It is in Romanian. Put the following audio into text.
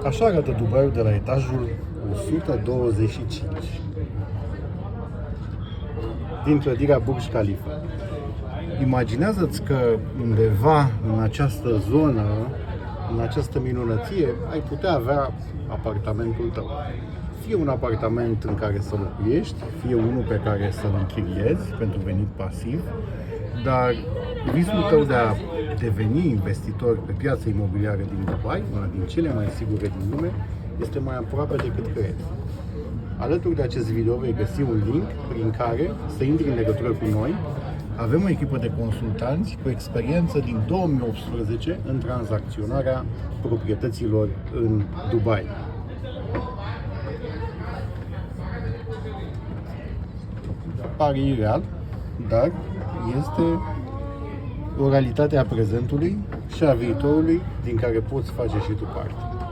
Așa arată Dubaiul de la etajul 125 din clădirea Burj Khalifa. Imaginează-ți că undeva în această zonă, în această minunăție, ai putea avea apartamentul tău. Fie un apartament în care să locuiești, fie unul pe care să-l închiriezi pentru venit pasiv, dar visul tău de a deveni investitor pe piața imobiliară din Dubai, una din cele mai sigure din lume, este mai aproape decât crezi. Alături de acest video vei găsi un link prin care să intri în legătură cu noi. Avem o echipă de consultanți cu experiență din 2018 în tranzacționarea proprietăților în Dubai. Pare ireal, dar este o realitate a prezentului și a viitorului din care poți face și tu parte.